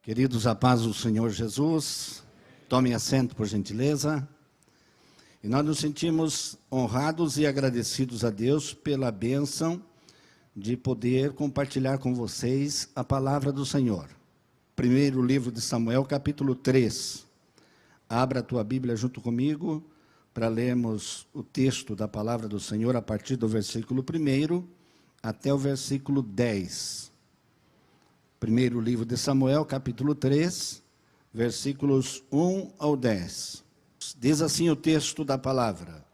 Queridos, a paz do Senhor Jesus, tomem assento, por gentileza. E nós nos sentimos honrados e agradecidos a Deus pela bênção de poder compartilhar com vocês a palavra do Senhor. Primeiro livro de Samuel, capítulo 3. Abra a tua Bíblia junto comigo para lermos o texto da palavra do Senhor a partir do versículo 1 até o versículo 10. Primeiro livro de Samuel, capítulo 3, versículos 1 ao 10. Diz assim o texto da palavra: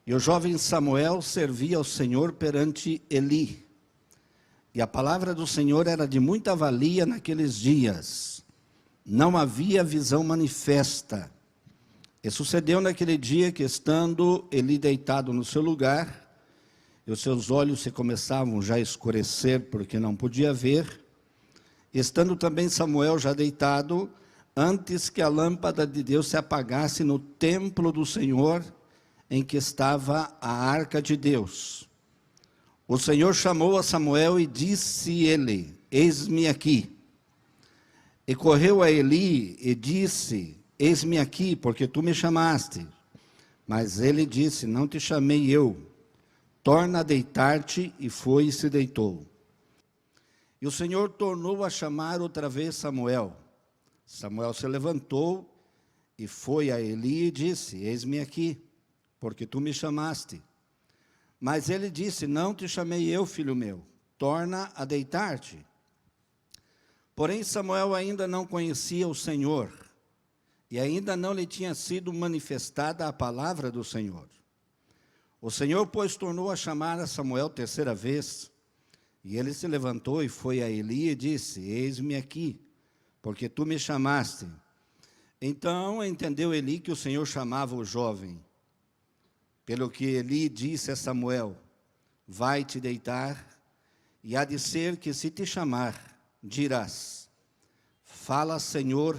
E o jovem Samuel servia ao Senhor perante Eli. E a palavra do Senhor era de muita valia naqueles dias. Não havia visão manifesta. E sucedeu naquele dia que, estando Eli deitado no seu lugar, e os seus olhos se começavam já a escurecer, porque não podia ver, estando também Samuel já deitado, antes que a lâmpada de Deus se apagasse no templo do Senhor, em que estava a arca de Deus. O Senhor chamou a Samuel e disse ele: Eis-me aqui. E correu a Eli e disse: Eis-me aqui, porque tu me chamaste. Mas ele disse: Não te chamei eu. Torna a deitar-te. E foi e se deitou. E o Senhor tornou a chamar outra vez Samuel. Samuel se levantou e foi a Eli e disse: Eis-me aqui, porque tu me chamaste. Mas ele disse: Não te chamei eu, filho meu, torna a deitar-te. Porém Samuel ainda não conhecia o Senhor, e ainda não lhe tinha sido manifestada a palavra do Senhor. O Senhor, pois, tornou a chamar a Samuel terceira vez, e ele se levantou e foi a Eli e disse: Eis-me aqui, porque tu me chamaste. Então entendeu Eli que o Senhor chamava o jovem. Pelo que Eli disse a Samuel: Vai te deitar, e há de ser que, se te chamar, dirás: Fala, Senhor,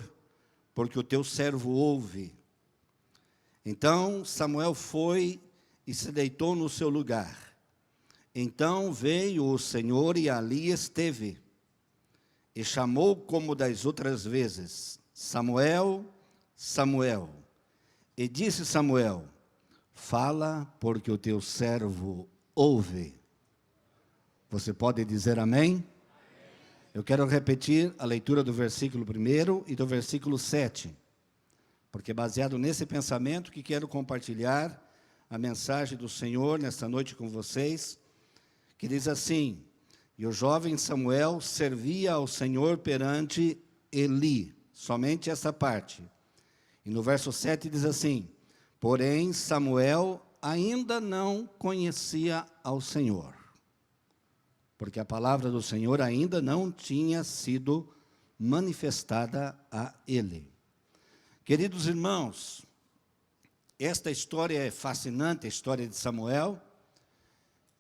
porque o teu servo ouve. Então Samuel foi e se deitou no seu lugar. Então veio o Senhor e ali esteve, e chamou como das outras vezes: Samuel, Samuel. E disse Samuel: Fala, porque o teu servo ouve. Você pode dizer amém? Eu quero repetir a leitura do versículo 1 e do versículo 7, porque é baseado nesse pensamento que quero compartilhar a mensagem do Senhor nesta noite com vocês, que diz assim: E o jovem Samuel servia ao Senhor perante Eli. Somente essa parte. E no verso 7 diz assim: Porém Samuel ainda não conhecia ao Senhor, porque a palavra do Senhor ainda não tinha sido manifestada a ele. Queridos irmãos, esta história é fascinante, a história de Samuel.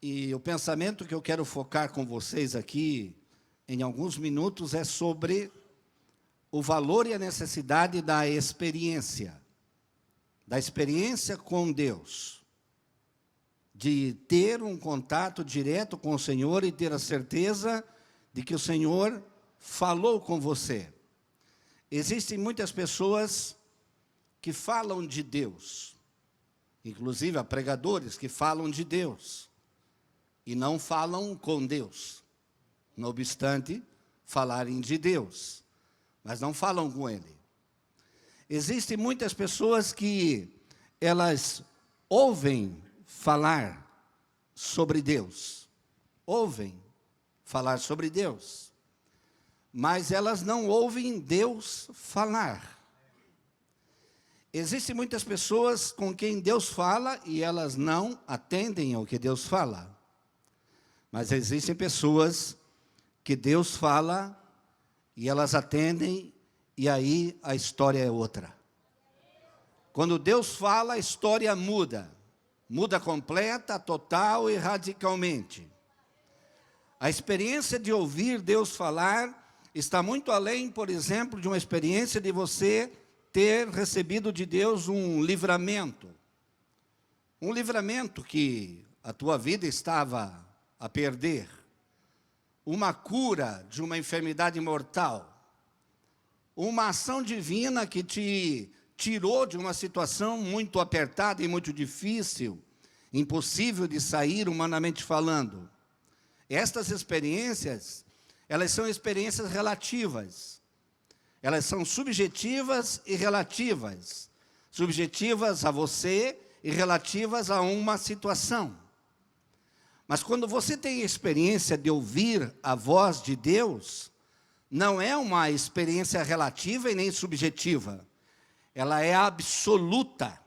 E o pensamento que eu quero focar com vocês aqui, em alguns minutos, é sobre o valor e a necessidade da experiência com Deus, de ter um contato direto com o Senhor e ter a certeza de que o Senhor falou com você. Existem muitas pessoas que falam de Deus, inclusive há pregadores que falam de Deus, e não falam com Deus, não obstante falarem de Deus, mas não falam com Ele. Existem muitas pessoas que elas ouvem falar sobre Deus, mas elas não ouvem Deus falar. Existem muitas pessoas com quem Deus fala e elas não atendem ao que Deus fala. Mas existem pessoas que Deus fala e elas atendem, e aí a história é outra. Quando Deus fala, a história muda. Muda completa, total e radicalmente. A experiência de ouvir Deus falar está muito além, por exemplo, de uma experiência de você ter recebido de Deus um livramento. Um livramento que a tua vida estava a perder, uma cura de uma enfermidade mortal, uma ação divina que te tirou de uma situação muito apertada e muito difícil, impossível de sair humanamente falando. Estas experiências, elas são experiências relativas. Elas são subjetivas e relativas. Subjetivas a você e relativas a uma situação. Mas quando você tem a experiência de ouvir a voz de Deus, não é uma experiência relativa e nem subjetiva. Ela é absoluta.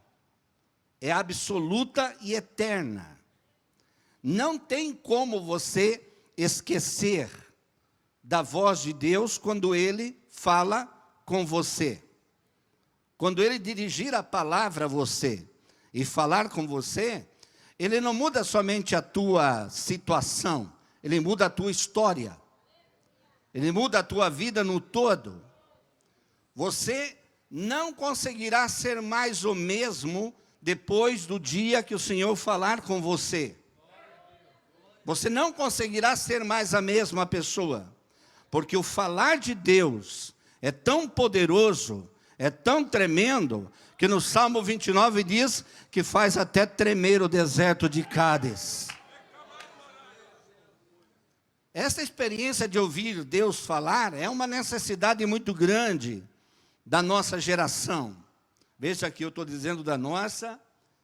É absoluta e eterna. Não tem como você esquecer da voz de Deus quando Ele fala com você. Quando Ele dirigir a palavra a você e falar com você, Ele não muda somente a tua situação, Ele muda a tua história. Ele muda a tua vida no todo. Você não conseguirá ser mais o mesmo depois do dia que o Senhor falar com você. Você não conseguirá ser mais a mesma pessoa, porque o falar de Deus é tão poderoso, é tão tremendo, que no Salmo 29 diz que faz até tremer o deserto de Cádiz. Essa experiência de ouvir Deus falar é uma necessidade muito grande da nossa geração. Veja que eu estou dizendo da nossa,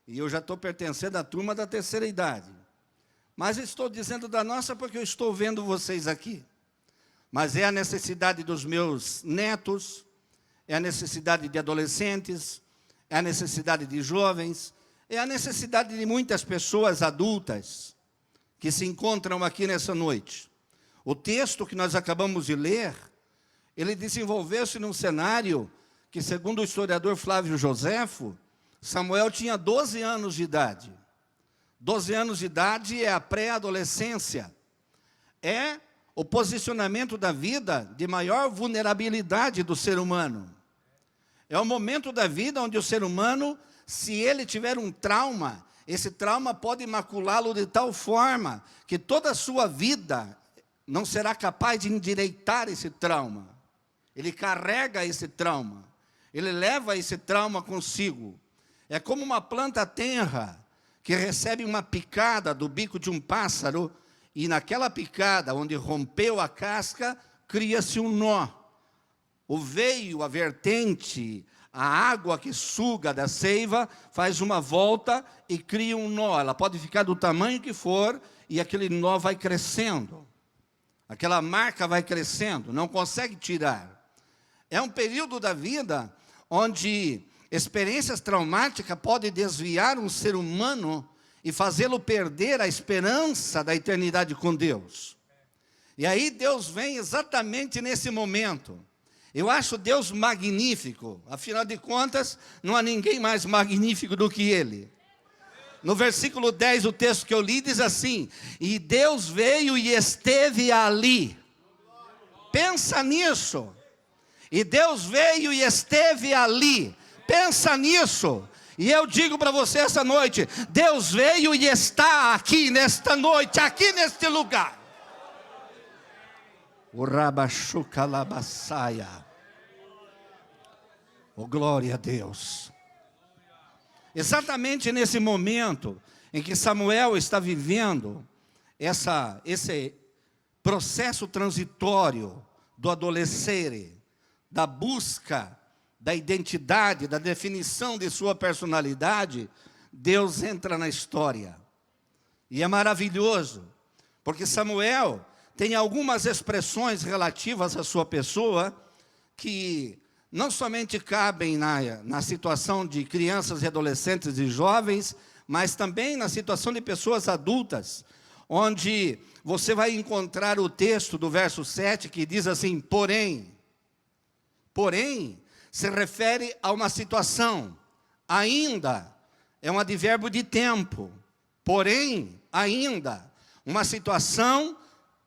e eu já estou pertencendo à turma da terceira idade. Mas estou dizendo da nossa porque eu estou vendo vocês aqui. Mas é a necessidade dos meus netos, é a necessidade de adolescentes, é a necessidade de jovens, é a necessidade de muitas pessoas adultas que se encontram aqui nessa noite. O texto que nós acabamos de ler, ele desenvolveu-se num cenário que, segundo o historiador Flávio Joséfo, Samuel tinha 12 anos de idade. 12 anos de idade é a pré-adolescência. É o posicionamento da vida de maior vulnerabilidade do ser humano. É o momento da vida onde o ser humano, se ele tiver um trauma, esse trauma pode maculá-lo de tal forma que toda a sua vida não será capaz de endireitar esse trauma. Ele carrega esse trauma. Ele leva esse trauma consigo. É como uma planta tenra que recebe uma picada do bico de um pássaro, e naquela picada, onde rompeu a casca, cria-se um nó. O veio, a vertente, a água que suga da seiva, faz uma volta e cria um nó. Ela pode ficar do tamanho que for, e aquele nó vai crescendo. Aquela marca vai crescendo, não consegue tirar. É um período da vida onde experiências traumáticas podem desviar um ser humano e fazê-lo perder a esperança da eternidade com Deus. E aí Deus vem exatamente nesse momento. Eu acho Deus magnífico, afinal de contas, não há ninguém mais magnífico do que Ele. No versículo 10, o texto que eu li diz assim: e Deus veio e esteve ali. Pensa nisso. E Deus veio e esteve ali. Pensa nisso. E eu digo para você essa noite: Deus veio e está aqui nesta noite, aqui neste lugar. O Rabashukalabassaia. Oh, glória a Deus. Exatamente nesse momento em que Samuel está vivendo esse processo transitório do adolescere, da busca da identidade, da definição de sua personalidade, Deus entra na história. E é maravilhoso, porque Samuel tem algumas expressões relativas à sua pessoa que não somente cabem na situação de crianças e adolescentes e jovens, mas também na situação de pessoas adultas, onde você vai encontrar o texto do verso 7 que diz assim: porém, se refere a uma situação, ainda, é um advérbio de tempo, porém, ainda, uma situação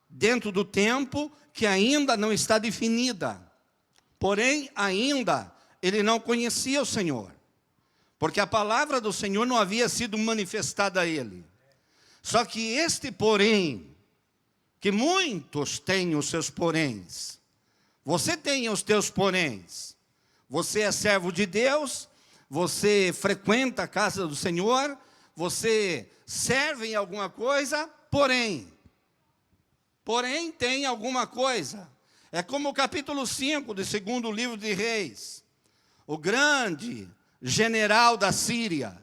dentro do tempo que ainda não está definida. Porém, ainda, ele não conhecia o Senhor, porque a palavra do Senhor não havia sido manifestada a ele. Só que este porém, que muitos têm os seus poréns, Você tem os teus poréns. Você é servo de Deus, você frequenta a casa do Senhor, você serve em alguma coisa, porém tem alguma coisa. É como o capítulo 5 do segundo livro de Reis. O grande general da Síria,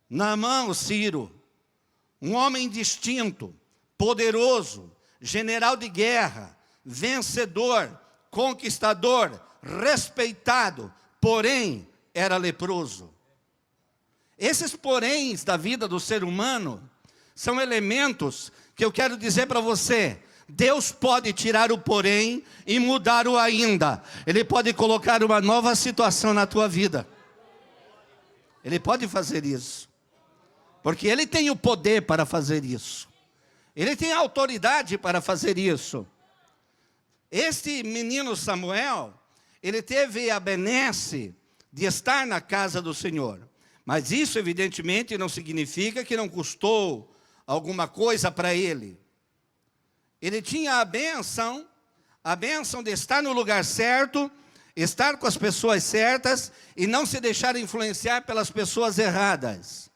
Naamã o Ciro, um homem distinto, poderoso, general de guerra, vencedor, conquistador, respeitado, porém era leproso. Esses poréns da vida do ser humano são elementos que eu quero dizer para você. Deus pode tirar o porém e mudar o ainda. Ele pode colocar uma nova situação na tua vida. Ele pode fazer isso. Porque Ele tem o poder para fazer isso. Ele tem a autoridade para fazer isso. Este menino Samuel, ele teve a benesse de estar na casa do Senhor. Mas isso evidentemente não significa que não custou alguma coisa para ele. Ele tinha a bênção de estar no lugar certo, estar com as pessoas certas e não se deixar influenciar pelas pessoas erradas.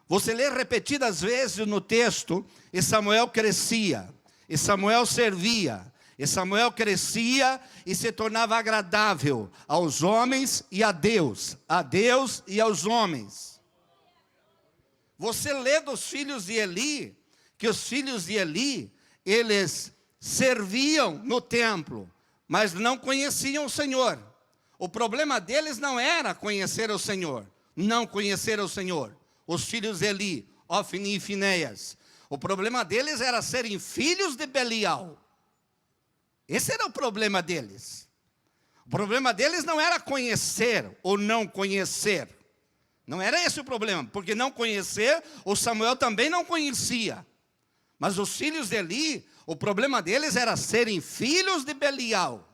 Você lê repetidas vezes no texto, e Samuel crescia, e Samuel servia, e Samuel crescia e se tornava agradável aos homens e a Deus e aos homens. Você lê dos filhos de Eli, que os filhos de Eli, eles serviam no templo, mas não conheciam o Senhor. O problema deles não era conhecer o Senhor, não conhecer o Senhor. Os filhos de Eli, Ofni e Finéias, o problema deles era serem filhos de Belial. Esse era o problema deles. O problema deles não era conhecer ou não conhecer. Não era esse o problema, porque não conhecer, o Samuel também não conhecia. Mas os filhos de Eli, o problema deles era serem filhos de Belial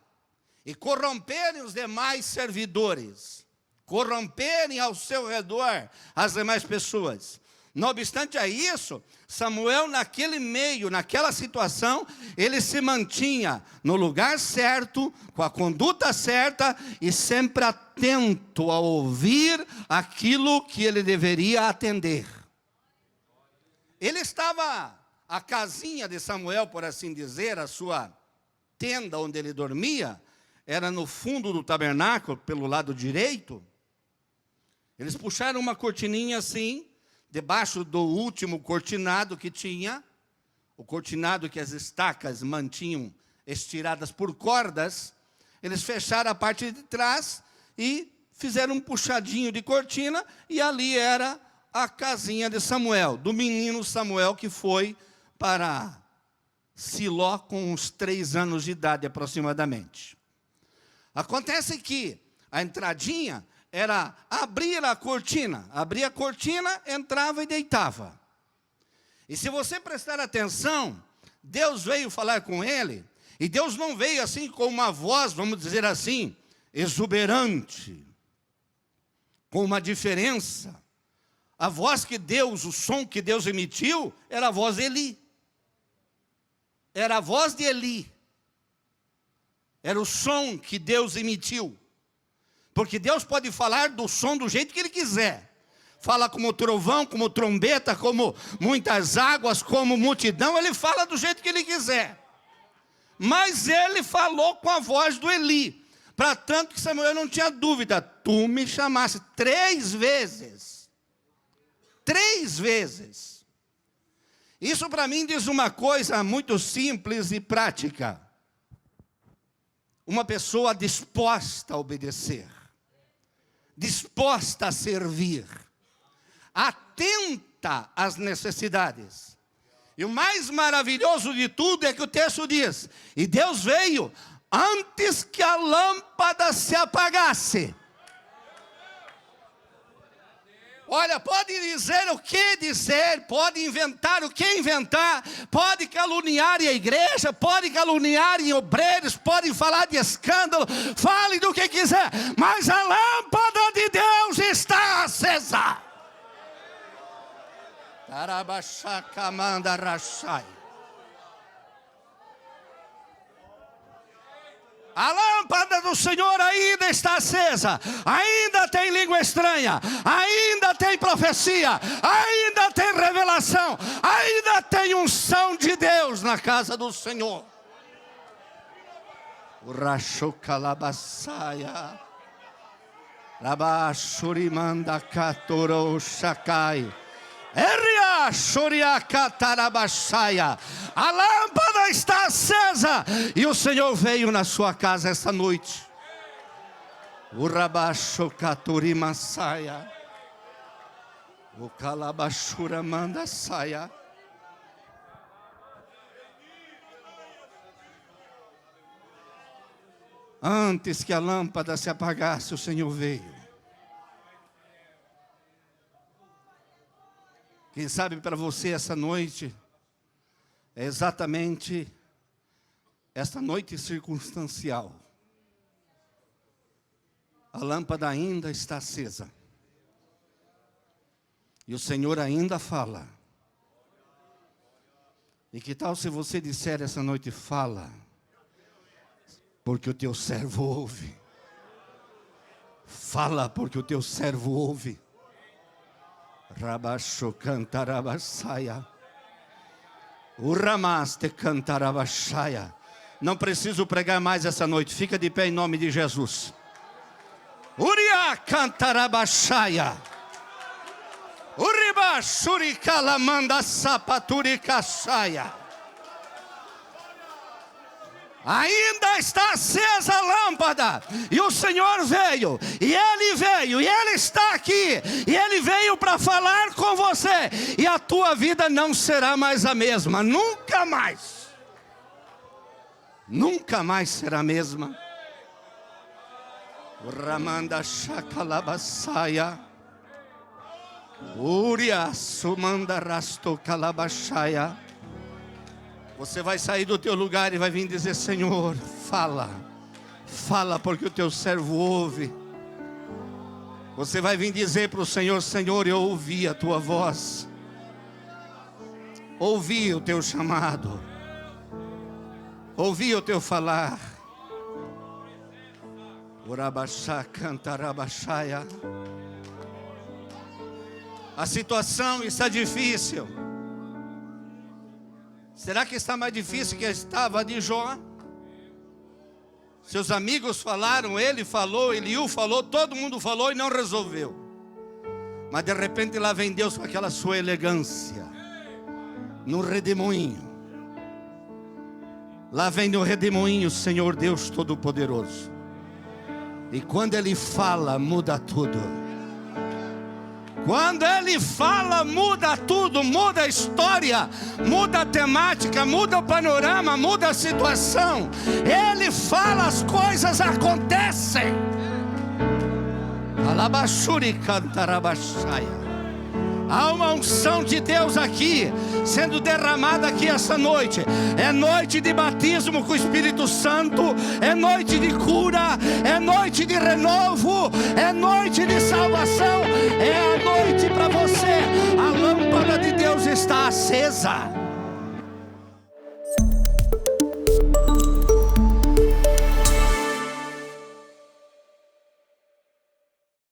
e corromperem os demais servidores, corromperem ao seu redor as demais pessoas. Não obstante a isso, Samuel naquele meio, naquela situação, ele se mantinha no lugar certo, com a conduta certa e sempre atento a ouvir aquilo que ele deveria atender. Ele estava, a casinha de Samuel, por assim dizer, a sua tenda onde ele dormia, era no fundo do tabernáculo, pelo lado direito. Eles puxaram uma cortininha assim, debaixo do último cortinado que tinha, o cortinado que as estacas mantinham estiradas por cordas, eles fecharam a parte de trás e fizeram um puxadinho de cortina, e ali era a casinha de Samuel, do menino Samuel que foi para Siló com uns 3 anos de idade aproximadamente. Acontece que a entradinha era abrir a cortina, entrava e deitava. E se você prestar atenção, Deus veio falar com ele, e Deus não veio assim com uma voz, vamos dizer assim, exuberante, com uma diferença. A voz que Deus, o som que Deus emitiu, era a voz de Eli. Era a voz de Eli. Era o som que Deus emitiu. Porque Deus pode falar do som do jeito que Ele quiser. Fala como trovão, como trombeta, como muitas águas, como multidão. Ele fala do jeito que Ele quiser. Mas Ele falou com a voz do Eli. Para tanto que Samuel não tinha dúvida. Tu me chamaste 3 vezes. 3 vezes. Isso para mim diz uma coisa muito simples e prática. Uma pessoa disposta a obedecer, disposta a servir, atenta às necessidades. E o mais maravilhoso de tudo é que o texto diz: e Deus veio antes que a lâmpada se apagasse. Olha, pode dizer o que dizer, pode inventar o que inventar, pode caluniar a igreja, pode caluniar em obreiros, pode falar de escândalo, fale do que quiser, mas a lâmpada de Deus está acesa. do Senhor ainda está acesa, ainda tem língua estranha, ainda tem profecia, ainda tem revelação, ainda tem unção de Deus na casa do Senhor. O Rachocalabasaia, Rabashurimanda Katoro Shakai, Eria Shoriakatarabashaia. A lâmpada está acesa e o Senhor veio na sua casa esta noite. O Rabashokaturimasaia, o Kalabashuramanda Saia. Antes que a lâmpada se apagasse, o Senhor veio. Quem sabe para você essa noite é exatamente esta noite circunstancial. A lâmpada ainda está acesa. E o Senhor ainda fala. E que tal se você disser essa noite, fala, porque o teu servo ouve. Fala, porque o teu servo ouve. Rabasho cantarabassaia. Uramaste cantarabassaia. Não preciso pregar mais essa noite. Fica de pé em nome de Jesus. Uria cantarabassaia. Uribashuri calamanda sapaturi caçaia. Ainda está acesa a lâmpada, e o Senhor veio, e Ele está aqui, e Ele veio para falar com você, e a tua vida não será mais a mesma, nunca mais será a mesma. Ramanda Shakalabasaya, Uria Sumanda Rasto Kalabashaya. Você vai sair do teu lugar e vai vir dizer, Senhor, fala, porque o teu servo ouve. Você vai vir dizer para o Senhor, Senhor, eu ouvi a tua voz, ouvi o teu chamado, ouvi o teu falar. Urabashá cantarabashaia. A situação está difícil. Será que está mais difícil que estava de Jó? Seus amigos falaram, ele falou, Eliú falou, todo mundo falou e não resolveu. Mas de repente lá vem Deus com aquela sua elegância, no redemoinho. Lá vem no redemoinho o Senhor Deus Todo-Poderoso. E quando Ele fala, muda tudo. Quando Ele fala, muda tudo, muda a história, muda a temática, muda o panorama, muda a situação. Ele fala, as coisas acontecem. Alabashuri cantarabashaia. Há uma unção de Deus aqui, sendo derramada aqui essa noite. É noite de batismo com o Espírito Santo, é noite de cura, é noite de renovo, é noite de salvação, é a noite para você. A lâmpada de Deus está acesa.